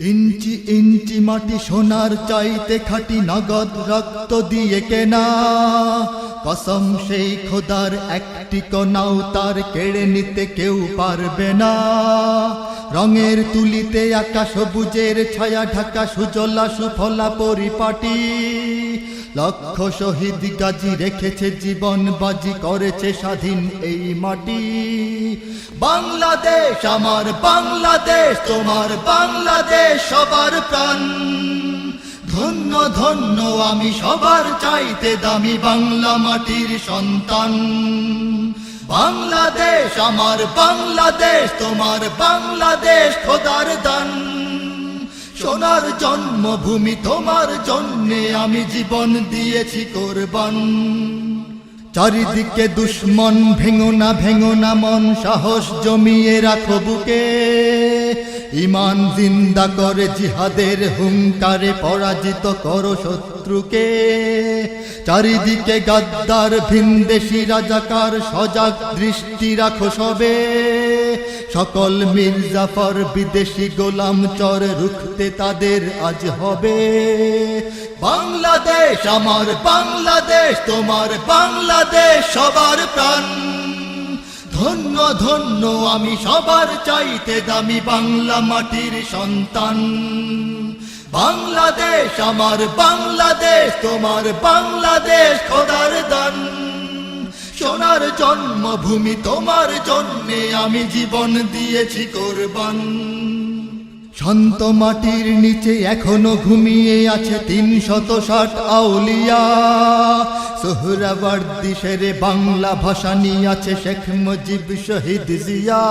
ইঞ্চি ইঞ্চি মাটি সোনার চাইতে খাঁটি, নগদ রক্ত দিয়ে কেনা। কসম সেই খোদার, একটি কণাও তার কেড়ে নিতে কেউ পারবে না। রঙের তুলিতে আঁকা সবুজের ছায়া ঢাকা, সুজলা সুফলা পরিপাটি। লক্ষ শহীদ গাজী রেখেছে জীবন বাজি, করেছে স্বাধীন এই মাটি। বাংলাদেশ আমার বাংলাদেশ, তোমার বাংলাদেশ সবার প্রাণ। ধন্য ধন্য আমি সবার চাইতে দামি বাংলা মাটির সন্তান। বাংলাদেশ আমার বাংলাদেশ, তোমার বাংলাদেশ খোদার দান। সোনার জন্মভূমি, তোমার জন্যে আমি জীবন দিয়েছি কোরবান। চারিদিকে দুশ্মন, ভেঙো না মন, সাহস জমিয়ে রাখো বুকে। ঈমান জিন্দা করে জিহাদের হুঙ্কারে, পরাজিত করো শত্রুকে। চারিদিকে গাদ্দার ভিনদেশী রাজাকার, সজাগ দৃষ্টি রাখো সবে। সকল মির্জাফর বিদেশি গোলাম চর, রুখতে তাদের আজ হবে। বাংলাদেশ আমার বাংলাদেশ, তোমার বাংলাদেশ সবার প্রাণ। ধন্য ধন্য আমি সবার চাইতে দামি বাংলা মাটির সন্তান। বাংলাদেশ আমার বাংলাদেশ, তোমার বাংলাদেশ খোদার দান। সোনার জন্মভূমি, তোমার জন্যে আমি জীবন দিয়েছি কোরবান। শান্ত মাটির নিচে এখনো ঘুমিয়ে আছে ৩৬০ আউলিয়া। সোহরাওয়ার্দী শেরে বাংলা ভাষা নিয়ে আছে শেখ মুজিব, শহীদ জিয়া।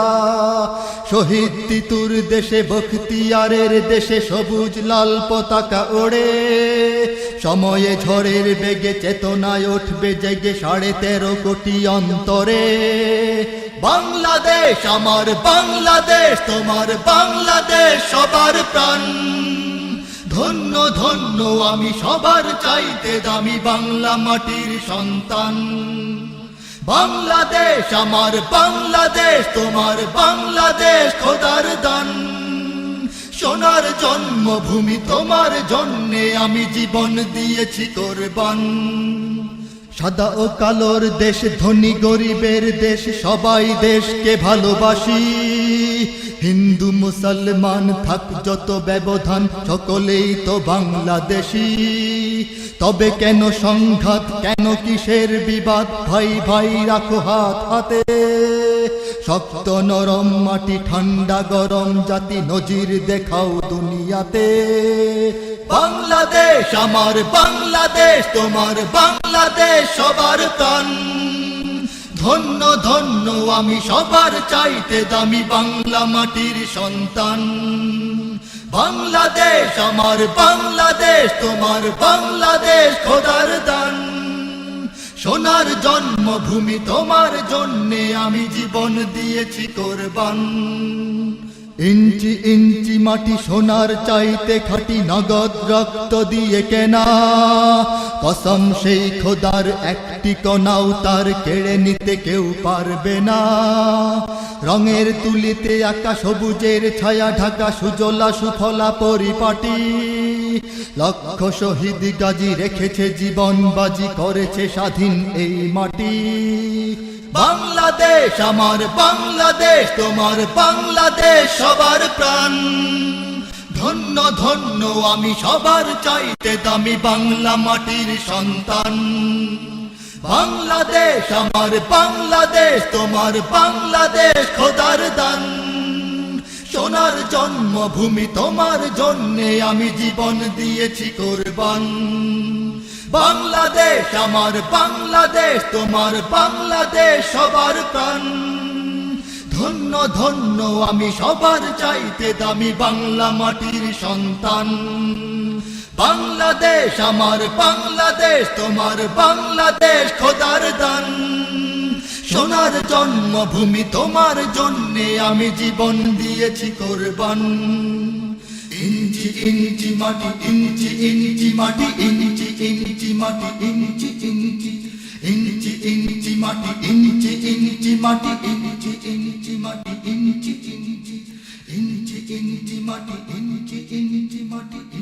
শহীদ তিতুর দেশে, বখতিয়ারের দেশে সবুজ লাল পতাকা ওড়ে। সময়ে ঝড়ের বেগে চেতনায় উঠবে জেগে ১৩.৫ কোটি অন্তরে। বাংলাদেশ আমার বাংলাদেশ, তোমার বাংলাদেশ সবার প্রাণ। ধন্য ধন্য আমি সবার চাইতে দামি বাংলা মাটির সন্তান। বাংলাদেশ আমার বাংলাদেশ, তোমার বাংলাদেশ খোদার দান। সোনার জন্মভূমি, তোমার জন্যে আমি জীবন দিয়েছি কোরবান। সাদা ও কালোর দেশ, ধনী গরিবের দেশ, সবাই দেশকে ভালোবাসি। হিন্দু মুসলমান থাক যত ব্যবধান, সকলেই তো বাংলাদেশী। তবে কেন সংঘাত, কেন কিসের বিবাদ? ভাই ভাই রাখো হাত হাতে। শক্ত নরম মাটি, ঠান্ডা গরম জাতি, নজির দেখাও দুনিয়াতে। বাংলাদেশ আমার বাংলাদেশ, তোমার বাংলাদেশ সবার প্রাণ। ধন্য ধন্য আমি সবার চাইতে দামি বাংলা মাটির সন্তান। বাংলাদেশ আমার বাংলাদেশ, তোমার বাংলাদেশ খোদার দান। সোনার জন্মভূমি, তোমার জন্যে আমি জীবন দিয়েছি কোরবান। ইঞ্চি ইঞ্চি মাটি সোনার চাইতে খাঁটি, নগদ রক্ত দিয়ে কেনা। কসম সেই খোদার, একটি কণাও তার কেড়ে নিতে কেউ পারবে না। রঙের তুলিতে আঁকা সবুজের ছায়া ঢাকা, সুজলা সুফলা পরিপাটি। লক্ষ শহীদ গাজী রেখেছে জীবন বাজি, করেছে স্বাধীন এই মাটি। বাংলাদেশ আমার বাংলাদেশ, তোমার বাংলাদেশ সবার প্রাণ। ধন্য ধন্য আমি সবার চাইতে দামি বাংলা মাটির সন্তান। বাংলাদেশ আমার বাংলাদেশ, তোমার বাংলাদেশ খোদার দান। সোনার জন্মভূমি, তোমার জন্যে আমি জীবন দিয়েছি কোরবান। বাংলাদেশ আমার বাংলাদেশ, তোমার বাংলাদেশ সবার প্রাণ। ধন্য ধন্য আমি সবার চাইতে দামি বাংলা মাটির সন্তান। বাংলাদেশ আমার বাংলাদেশ, তোমার বাংলাদেশ খোদার দান। সোনার জন্মভূমি, তোমার জন্যে আমি জীবন দিয়েছি কোরবান। ইঞ্চি ইঞ্চি মাটি, ইঞ্চি ইঞ্চি মাটি, ইঞ্চি ইঞ্চি মাটি, ইঞ্চি ইঞ্চি ইঞ্চি ইঞ্চি মাটি, ইঞ্চি ইঞ্চি মাটি, ইঞ্চি ইঞ্চি মাটি, ইঞ্চি ইঞ্চি ইঞ্চি ইঞ্চি মাটি, ইঞ্চি ইঞ্চি ইঞ্চি মাটি